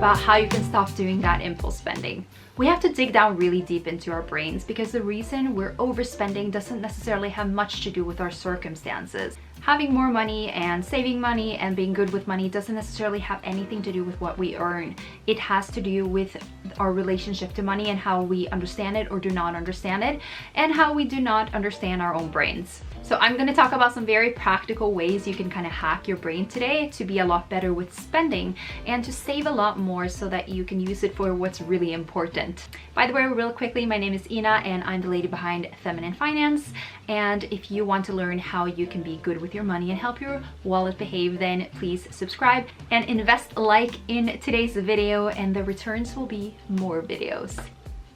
about how you can stop doing that impulse spending. We have to dig down really deep into our brains because the reason we're overspending doesn't necessarily have much to do with our circumstances. Having more money and saving money and being good with money doesn't necessarily have anything to do with what we earn. It has to do with our relationship to money and how we understand it or do not understand it, and how we do not understand our own brains. So I'm going to talk about some very practical ways you can kind of hack your brain today to be a lot better with spending and to save a lot more so that you can use it for what's really important. By the way, real quickly, my name is Ina and I'm the lady behind Feminine Finance. And if you want to learn how you can be good with your money and help your wallet behave, then please subscribe and invest like in today's video, and the returns will be more videos.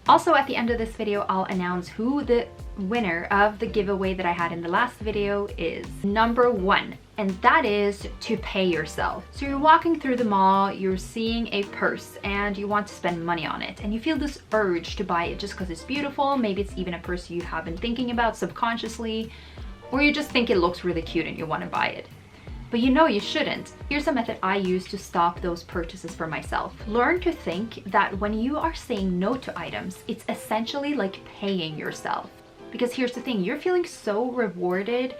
Also, at the end of this video, I'll announce who the winner of the giveaway that I had in the last video is. Number 1, and that is to pay yourself. So you're walking through the mall, you're seeing a purse and you want to spend money on it, and you feel this urge to buy it just because it's beautiful. Maybe it's even a purse you have been thinking about subconsciously, or you just think it looks really cute and you want to buy it. But you know you shouldn't. Here's a method I use to stop those purchases for myself. Learn to think that when you are saying no to items, it's essentially like paying yourself. Because here's the thing, you're feeling so rewarded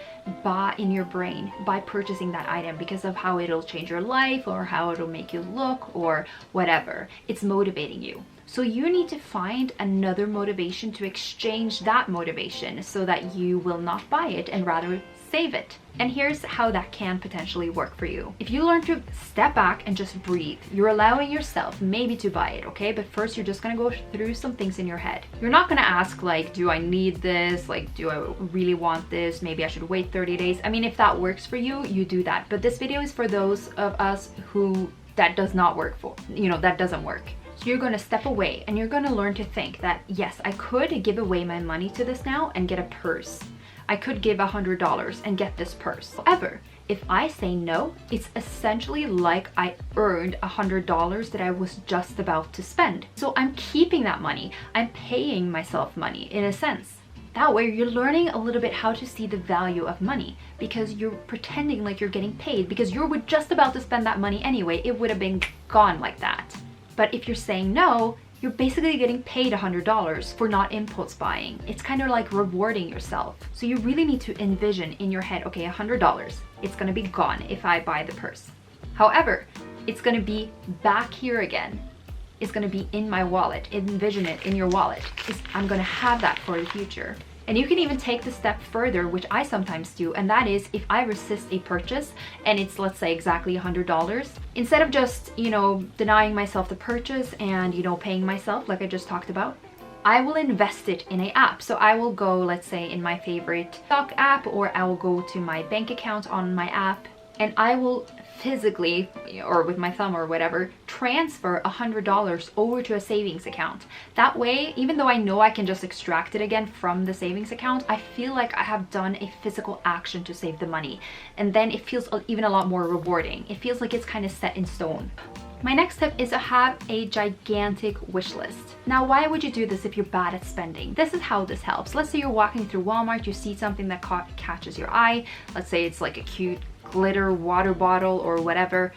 in your brain by purchasing that item because of how it'll change your life or how it'll make you look or whatever. It's motivating you. So you need to find another motivation to exchange that motivation so that you will not buy it and rather save it. And here's how that can potentially work for you. If you learn to step back and just breathe, you're allowing yourself maybe to buy it, okay? But first you're just gonna go through some things in your head. You're not gonna ask like, do I need this? Like, do I really want this? Maybe I should wait 30 days. I mean, if that works for you, you do that. But this video is for those of us who that does not work for, that doesn't work. So you're going to step away and you're going to learn to think that, yes, I could give away my money to this now and get a purse. I could give $100 and get this purse. However, if I say no, it's essentially like I earned $100 that I was just about to spend. So I'm keeping that money. I'm paying myself money in a sense. That way you're learning a little bit how to see the value of money because you're pretending like you're getting paid because you were just about to spend that money anyway. It would have been gone like that. But if you're saying no, you're basically getting paid $100 for not impulse buying. It's kind of like rewarding yourself. So you really need to envision in your head, okay, $100, it's gonna be gone if I buy the purse. However, it's gonna be back here again. It's gonna be in my wallet. Envision it in your wallet. I'm gonna have that for the future. And you can even take the step further, which I sometimes do, and that is if I resist a purchase and it's, let's say, exactly $100, instead of just, denying myself the purchase and, paying myself like I just talked about, I will invest it in an app. So I will go, let's say, in my favorite stock app, or I will go to my bank account on my app, and I will physically, or with my thumb or whatever, transfer $100 over to a savings account. That way, even though I know I can just extract it again from the savings account, I feel like I have done a physical action to save the money. And then it feels even a lot more rewarding. It feels like it's kind of set in stone. My next tip is to have a gigantic wish list. Now, why would you do this if you're bad at spending? This is how this helps. Let's say you're walking through Walmart, you see something that catches your eye. Let's say it's like a cute glitter water bottle or whatever.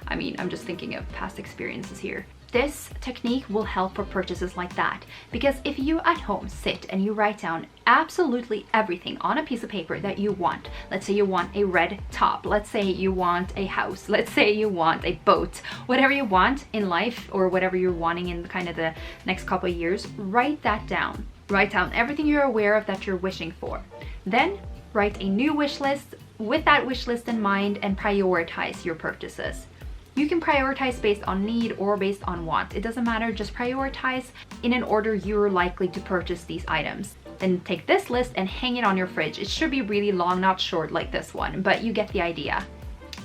I mean, I'm just thinking of past experiences here. This technique will help for purchases like that, because if you at home sit and you write down absolutely everything on a piece of paper that you want, let's say you want a red top, let's say you want a house, let's say you want a boat, whatever you want in life or whatever you're wanting in kind of the next couple of years, write that down. Write down everything you're aware of that you're wishing for. Then write a new wish list with that wish list in mind and prioritize your purchases. You can prioritize based on need or based on want. It doesn't matter, just prioritize in an order you're likely to purchase these items. Then take this list and hang it on your fridge. It should be really long, not short like this one, but you get the idea.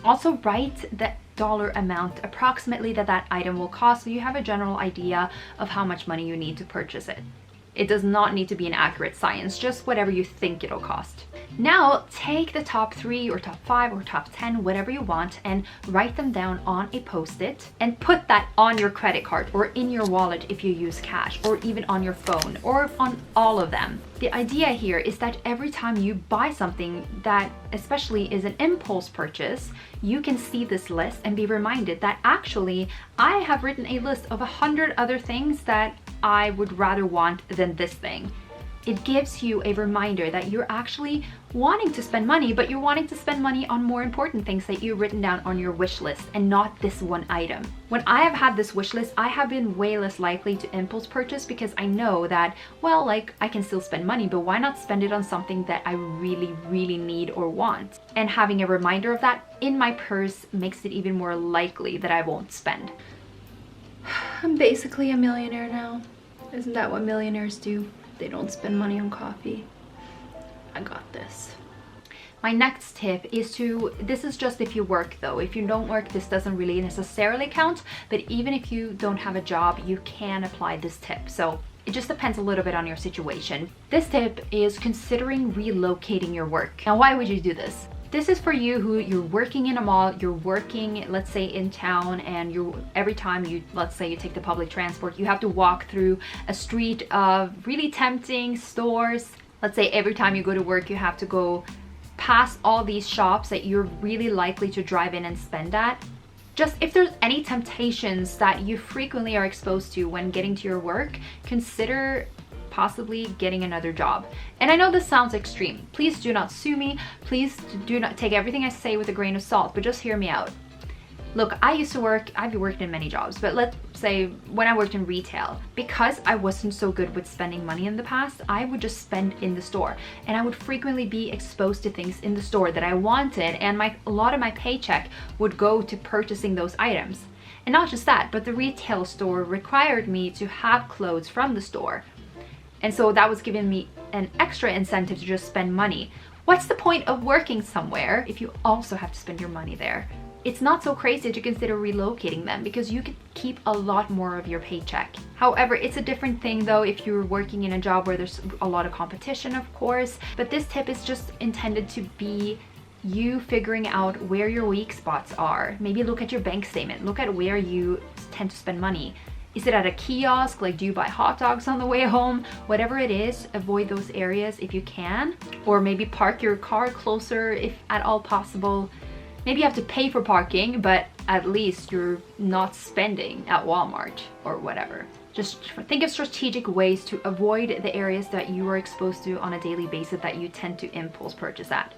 Also write the dollar amount approximately that item will cost so you have a general idea of how much money you need to purchase it. It does not need to be an accurate science, just whatever you think it'll cost. Now take the top 3 or top 5 or top 10, whatever you want, and write them down on a post-it and put that on your credit card or in your wallet if you use cash, or even on your phone, or on all of them. The idea here is that every time you buy something that especially is an impulse purchase, you can see this list and be reminded that actually I have written a list of 100 other things that I would rather want than this thing. It gives you a reminder that you're actually wanting to spend money, but you're wanting to spend money on more important things that you've written down on your wish list and not this one item. When I have had this wish list, I have been way less likely to impulse purchase because I know that, well, like I can still spend money, but why not spend it on something that I really need or want? And having a reminder of that in my purse makes it even more likely that I won't spend. I'm basically a millionaire now. Isn't that what millionaires do? They don't spend money on coffee. I got this. My next tip is this is just if you work though. If you don't work, this doesn't really necessarily count, but even if you don't have a job, you can apply this tip. So it just depends a little bit on your situation. This tip is considering relocating your work. Now, why would you do this? This is for you who you're working in a mall, you're working, let's say in town, and every time you, let's say you take the public transport, you have to walk through a street of really tempting stores. Let's say every time you go to work, you have to go past all these shops that you're really likely to drive in and spend at. Just if there's any temptations that you frequently are exposed to when getting to your work, consider possibly getting another job. And I know this sounds extreme. Please do not sue me. Please do not take everything I say with a grain of salt, but just hear me out. Look, I've worked in many jobs, but let's say when I worked in retail, because I wasn't so good with spending money in the past, I would just spend in the store, and I would frequently be exposed to things in the store that I wanted, and a lot of my paycheck would go to purchasing those items. And not just that, but the retail store required me to have clothes from the store. And so that was giving me an extra incentive to just spend money. What's the point of working somewhere if you also have to spend your money there? It's not so crazy to consider relocating them because you could keep a lot more of your paycheck. However, it's a different thing though if you're working in a job where there's a lot of competition, of course. But this tip is just intended to be you figuring out where your weak spots are. Maybe look at your bank statement, look at where you tend to spend money. Is it at a kiosk? Like, do you buy hot dogs on the way home? Whatever it is, avoid those areas if you can. Or maybe park your car closer if at all possible. Maybe you have to pay for parking, but at least you're not spending at Walmart or whatever. Just think of strategic ways to avoid the areas that you are exposed to on a daily basis that you tend to impulse purchase at.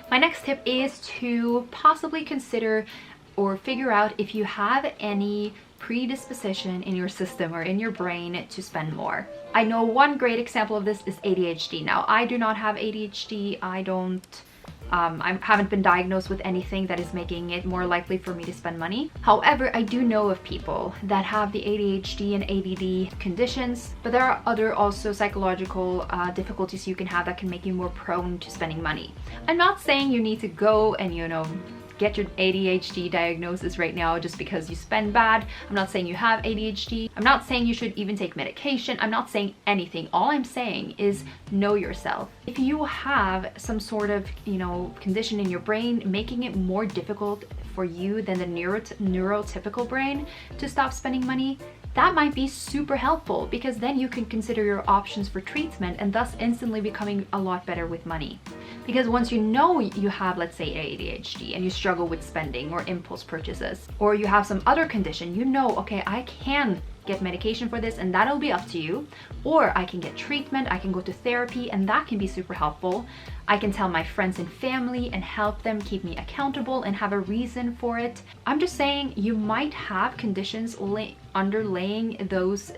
My next tip is to possibly consider or figure out if you have any predisposition in your system or in your brain to spend more. I know one great example of this is ADHD. Now, I do not have ADHD. I haven't been diagnosed with anything that is making it more likely for me to spend money. However, I do know of people that have the ADHD and ADD conditions, but there are other also psychological difficulties you can have that can make you more prone to spending money. I'm not saying you need to go and, get your ADHD diagnosis right now just because you spend bad. I'm not saying you have ADHD. I'm not saying you should even take medication. I'm not saying anything. All I'm saying is know yourself. If you have some sort of, condition in your brain making it more difficult for you than the neurotypical brain to stop spending money, that might be super helpful because then you can consider your options for treatment and thus instantly becoming a lot better with money. Because once you know you have, let's say, ADHD and you struggle with spending or impulse purchases, or you have some other condition, okay, I can get medication for this and that'll be up to you, or I can get treatment, I can go to therapy and that can be super helpful. I can tell my friends and family and help them keep me accountable and have a reason for it. I'm just saying you might have conditions underlaying those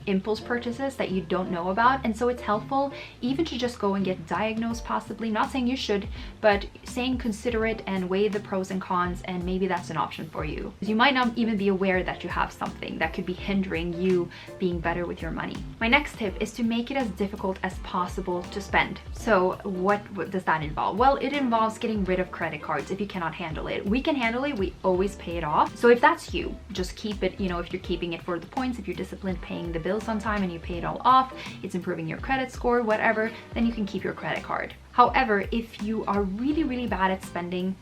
impulse purchases that you don't know about, and so it's helpful even to just go and get diagnosed possibly. Not saying you should, but saying consider it and weigh the pros and cons, and maybe that's an option for you. You might not even be aware that you have something that could be hindering hindering you being better with your money. My next tip is to make it as difficult as possible to spend. So what does that involve? Well, it involves getting rid of credit cards if you cannot handle it. We can handle it, we always pay it off. So if that's you, just keep it, you know, if you're keeping it for the points, if you're disciplined paying the bills on time and you pay it all off, it's improving your credit score, whatever, then you can keep your credit card. However, if you are really, really bad at spending,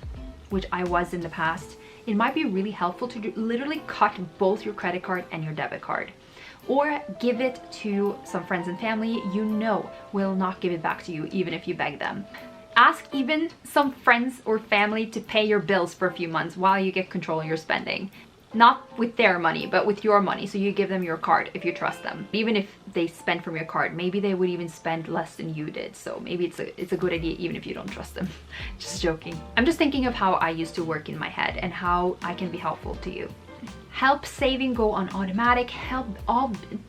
which I was in the past, it might be really helpful to literally cut both your credit card and your debit card. Or give it to some friends and family you know will not give it back to you even if you beg them. Ask even some friends or family to pay your bills for a few months while you get control of your spending. Not with their money, but with your money. So you give them your card if you trust them. Even if they spend from your card, maybe they would even spend less than you did. So maybe it's a good idea even if you don't trust them. Just joking. I'm just thinking of how I used to work in my head and how I can be helpful to you. Help saving go on automatic.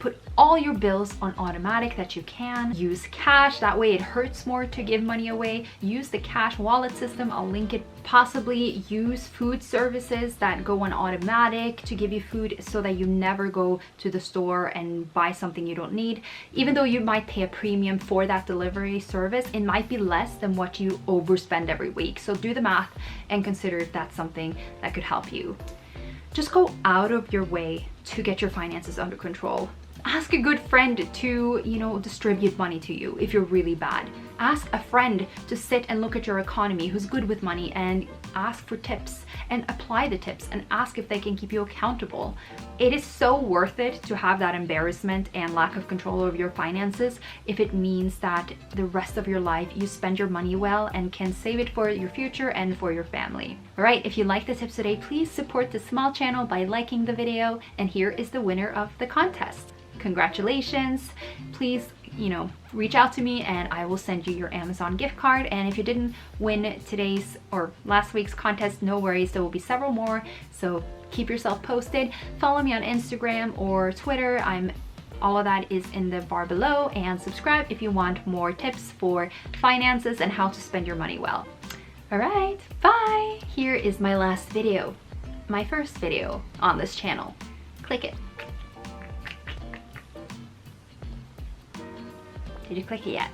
Put all your bills on automatic that you can. Use cash, that way it hurts more to give money away. Use the cash wallet system, I'll link it. Possibly use food services that go on automatic to give you food so that you never go to the store and buy something you don't need. Even though you might pay a premium for that delivery service, it might be less than what you overspend every week. So do the math and consider if that's something that could help you. Just go out of your way to get your finances under control. Ask a good friend to, you know, distribute money to you if you're really bad. Ask a friend to sit and look at your economy who's good with money and ask for tips and apply the tips and ask if they can keep you accountable. It is so worth it to have that embarrassment and lack of control over your finances if it means that the rest of your life you spend your money well and can save it for your future and for your family. All right, if you like the tips today, please support this small channel by liking the video, and here is the winner of the contest. Congratulations. Please, you know, reach out to me and I will send you your Amazon gift card. And if you didn't win today's or last week's contest, no worries, there will be several more, so keep yourself posted. Follow me on Instagram or Twitter. All of that is in the bar below, and subscribe if you want more tips for finances and how to spend your money well. All right, bye. Here is my last video, my first video on this channel. Click it. Did you click it yet?